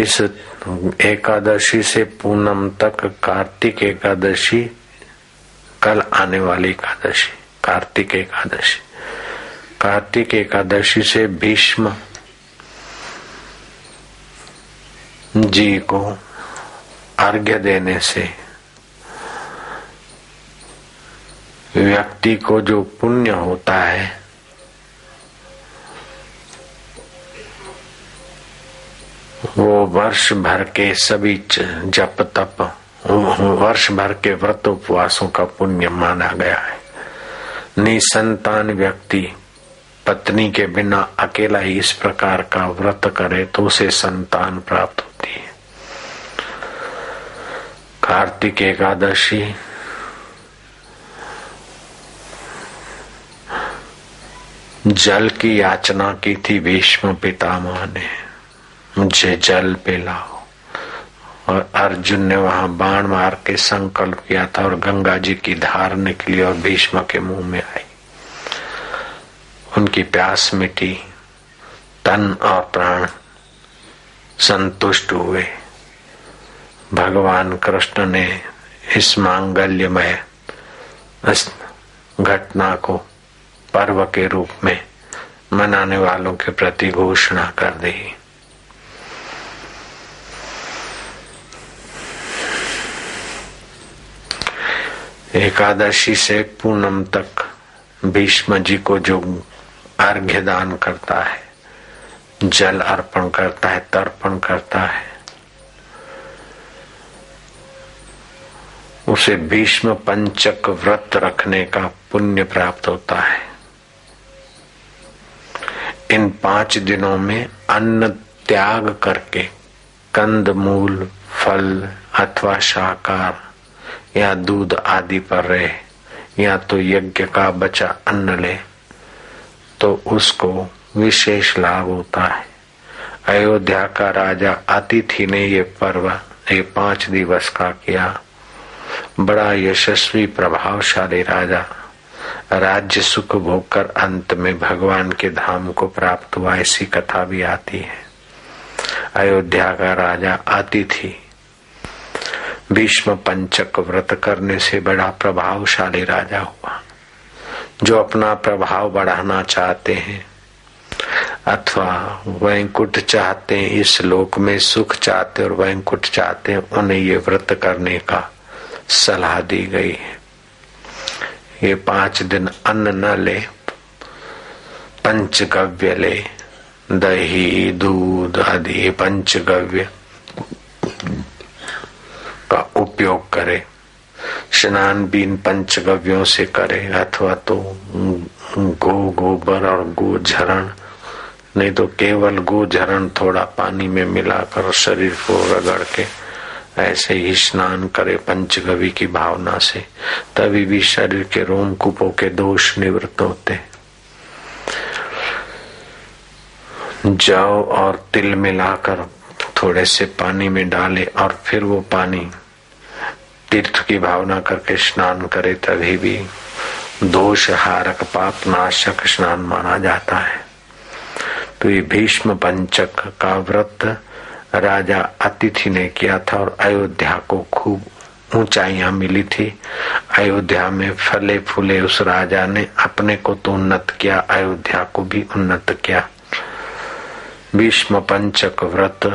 इस एकादशी से पूनम तक कार्तिक एकादशी, कल आने वाली एकादशी कार्तिक एकादशी, कार्तिक एकादशी से भीष्म जी को अर्घ्य देने से व्यक्ति को जो पुण्य होता है वो वर्ष भर के सभी जप तप, वर्ष भर के व्रत उपवासों का पुण्य माना गया है। निसंतान व्यक्ति पत्नी के बिना अकेला ही इस प्रकार का व्रत करे तो उसे संतान प्राप्त होती है। कार्तिक एकादशी जल की याचना की थी भीष्म पितामह ने, मुझे जल पिलाओ, और अर्जुन ने वहां बाण मार के संकल्प किया था और गंगा जी की धार निकली और भीष्म के मुंह में आई। उनकी प्यास मिटी, तन और प्राण संतुष्ट हुए। भगवान कृष्ण ने इस मांगल्यमय घटना को पर्व के रूप में मनाने वालों के प्रति घोषणा कर दी। एकादशी से पूनम तक भीष्म जी को जो अर्घ्य दान करता है, जल अर्पण करता है, तर्पण करता है, उसे भीष्म पंचक व्रत रखने का पुण्य प्राप्त होता है। इन 5 दिनों में अन्न त्याग करके कंद मूल, फल अथवा शाकाहार या दूध आदि पर रहे, या तो यज्ञ का बचा अन्न ले तो उसको विशेष लाभ होता है। अयोध्या का राजा अतिथि ने ये पर्व 5 दिवस का किया। बड़ा यशस्वी प्रभावशाली राजा राज्य सुख भोग कर अंत में भगवान के धाम को प्राप्त हुआ, ऐसी कथा भी आती है। अयोध्या का राजा अतिथि भीष्म पंचक व्रत करने से बड़ा प्रभावशाली राजा हुआ। जो अपना प्रभाव बढ़ाना चाहते हैं अथवा वैकुंठ चाहते हैं, इस लोक में सुख चाहते और वैकुंठ चाहते हैं, उन्हें ये व्रत करने का सलाह दी गई है। ये 5 दिन अन्न न ले, पंचगव्य ले, दही दूध आदि पंचगव्य का उपयोग करे। स्नान भी इन पंचगव्यों से करे, अथवा तो गोबर और गोझरण, नहीं तो केवल गोझरण थोड़ा पानी में मिलाकर शरीर को रगड़ के ऐसे ही स्नान करे पंचगव्य की भावना से, तभी भी शरीर के रोमकूपों के दोष निवृत्त होते। जौ और तिल मिलाकर थोड़े से पानी में डाले और फिर वो पानी तीर्थ की भावना करके स्नान करे, तभी भी दोष हारक पाप नाशक स्नान माना जाता है। तो ये भीष्म पंचक का व्रत राजा अतिथि ने किया था और अयोध्या को खूब ऊंचाइयां मिली थी। अयोध्या में फले फूले उस राजा ने अपने को तो उन्नत किया, अयोध्या को भी उन्नत किया। भीष्म पंचक व्रत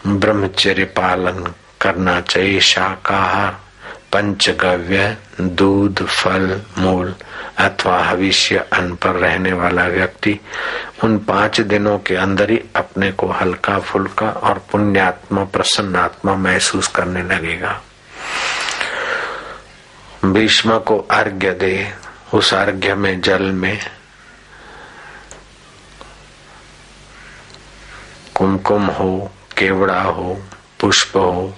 ब्रह्मचर्य पालन करना चाहिए। शाकाहार, पंचगव्य, दूध, फल मूल अथवा हविष्य अन्न पर रहने वाला व्यक्ति उन 5 दिनों के अंदर ही अपने को हल्का फुल्का और पुण्यात्मा प्रसन्नात्मा महसूस करने लगेगा। भीष्म को अर्घ्य दे, उस अर्घ्य में जल में कुमकुम हो, केवड़ा हो, पुष्प हो,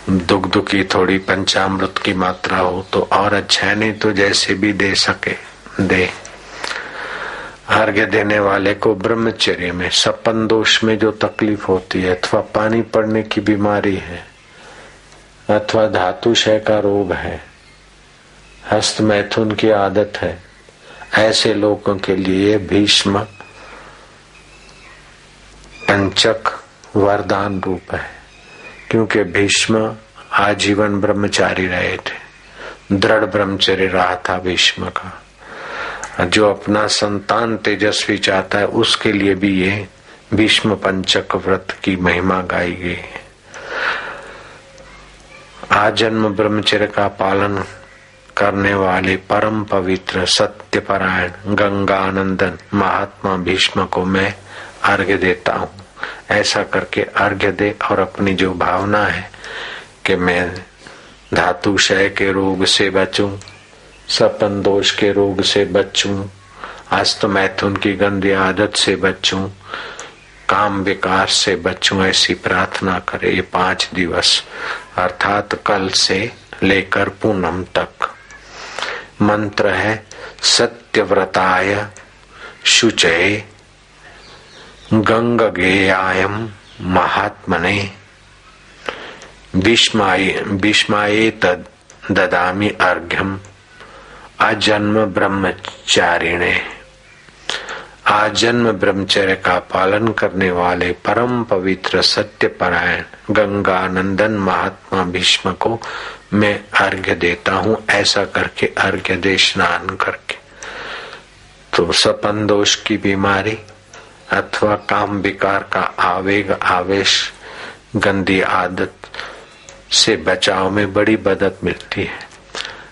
दुग्ध की थोड़ी पंचामृत की मात्रा हो तो और अच्छा है, नहीं तो जैसे भी दे सके दे। अर्घ्य देने वाले को ब्रह्मचर्य में सपन दोष में जो तकलीफ होती है, अथवा पानी पड़ने की बीमारी है, अथवा धातु क्षय का रोग है, हस्त मैथुन की आदत है, ऐसे लोगों के लिए भीष्म पंचक वरदान रूप है, क्योंकि भीष्म आजीवन ब्रह्मचारी रहे थे। दृढ़ ब्रह्मचर्य रहा था भीष्म का। जो अपना संतान तेजस्वी चाहता है उसके लिए भी ये भीष्म पंचक व्रत की महिमा गाई गई है। आजन्म ब्रह्मचर्य का पालन करने वाले परम पवित्र सत्यपरायण गंगानंदन महात्मा भीष्म को मैं अर्घ्य देता हूँ। ऐसा करके अर्घ्य दे और अपनी जो भावना है कि मैं धातु क्षय के रोग से बचूं, सपन दोष के रोग से बचूं, हस्त मैथुन की गंदी आदत से बचूं, काम विकार से बचूं, ऐसी प्रार्थना करे। ये 5 दिवस अर्थात कल से लेकर पूनम तक। मंत्र है सत्यव्रताय शुचये गंगगेयायम महात्मने भीष्माये तद ददामि अर्घ्यम आजन्म ब्रह्मचारिणे। आजन्म ब्रह्मचर्य का पालन करने वाले परम पवित्र सत्यपरायण गंगानंदन महात्मा भीष्म को मैं अर्घ्य देता हूँ। ऐसा करके अर्घ्य दे स्नान करके। तो सपन दोष की बीमारी अथवा काम विकार का आवेग आवेश गंदी आदत से बचाव में बड़ी मदद मिलती है।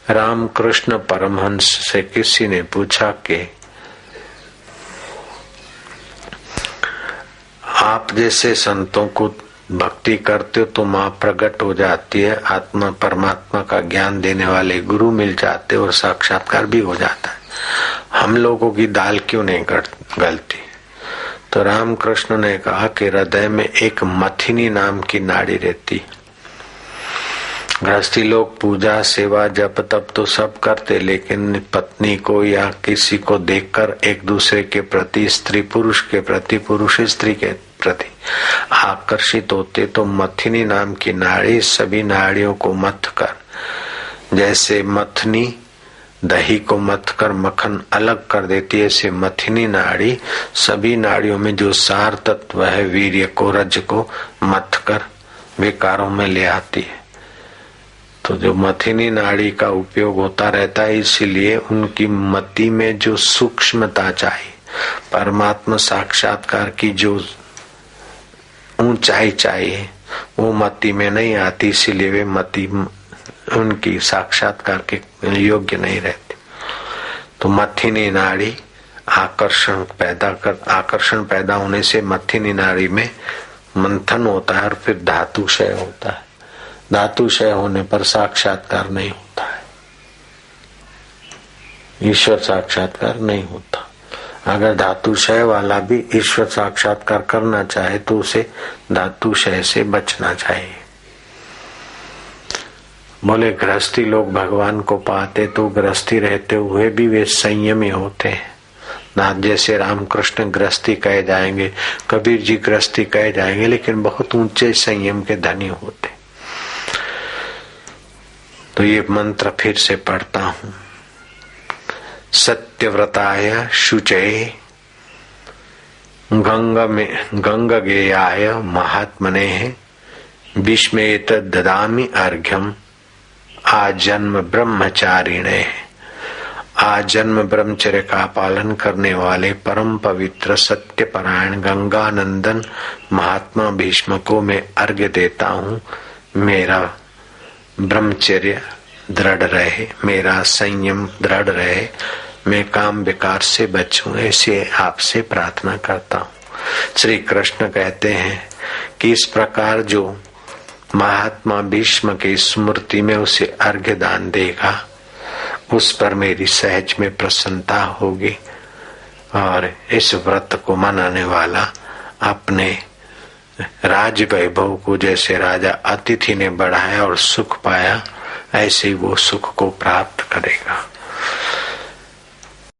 रामकृष्ण परमहंस से किसी ने पूछा कि आप जैसे संतों को भक्ति करते हो तो माँ प्रकट हो जाती है, आत्मा परमात्मा का ज्ञान देने वाले गुरु मिल जाते और साक्षात्कार भी हो जाता है। हम लोगों की दाल क्यों नहीं गलती? तो रामकृष्ण ने कहा कि हृदय में एक मथिनी नाम की नाड़ी रहती। गृहस्थी लोग पूजा सेवा जप तप तो सब करते, लेकिन पत्नी को या किसी को देखकर एक दूसरे के प्रति, स्त्री पुरुष के प्रति, पुरुष स्त्री के प्रति आकर्षित होते। तो मथिनी नाम की नाड़ी सभी नाड़ियों को मथ कर, जैसे मथनी दही को मथ कर मक्खन अलग कर देती है, ऐसे मथिनी नाड़ी सभी नाड़ियों में जो सार तत्व है वीर्य को, रज को मथ कर विकारों में ले आती है। तो जो मथिनी नाड़ी का उपयोग होता रहता है, इसीलिए उनकी मति में जो सूक्ष्मता चाहिए, परमात्मा साक्षात्कार की जो ऊंचाई चाहिए वो मति में नहीं आती, इसीलिए वे मति उनकी साक्षात्कार के योग्य नहीं रहती। तो मथिनी नाड़ी आकर्षण पैदा होने से मथिनी नाड़ी में मंथन होता है और फिर धातु क्षय होता है। धातु क्षय होने पर साक्षात्कार नहीं होता है, ईश्वर साक्षात्कार नहीं होता। अगर धातु क्षय वाला भी ईश्वर साक्षात्कार करना चाहे तो उसे धातु क्षय से बचना चाहिए। बोले गृहस्थी लोग भगवान को पाते तो गृहस्थी रहते हुए भी वे संयमी होते हैं। ना जैसे रामकृष्ण गृहस्थी कहे जाएंगे, कबीर जी गृहस्थी कहे जाएंगे, लेकिन बहुत ऊंचे संयम के धनी होते। तो ये मंत्र फिर से पढ़ता हूं। सत्यव्रताय शुचये गंगगेयाय महात्मने भीष्मेत ददामि अर्घ्यम आजन्म ब्रह्मचारिणे। आजन्म ब्रह्मचर्य का पालन करने वाले परम पवित्र सत्यपरायण गंगानंदन महात्मा भीष्म को मैं अर्घ्य देता हूँ। मेरा ब्रह्मचर्य दृढ़ रहे, मेरा संयम दृढ़ रहे, मैं काम विकार से बचूं, ऐसे आपसे प्रार्थना करता हूँ। श्री कृष्ण कहते हैं कि इस प्रकार जो महात्मा भीष्म की स्मृति में उसे अर्घ्य दान देगा, उस पर मेरी सहज में प्रसन्नता होगी और इस व्रत को मनाने वाला अपने राज वैभव को जैसे राजा अतिथि ने बढ़ाया और सुख पाया, ऐसे वो सुख को प्राप्त करेगा।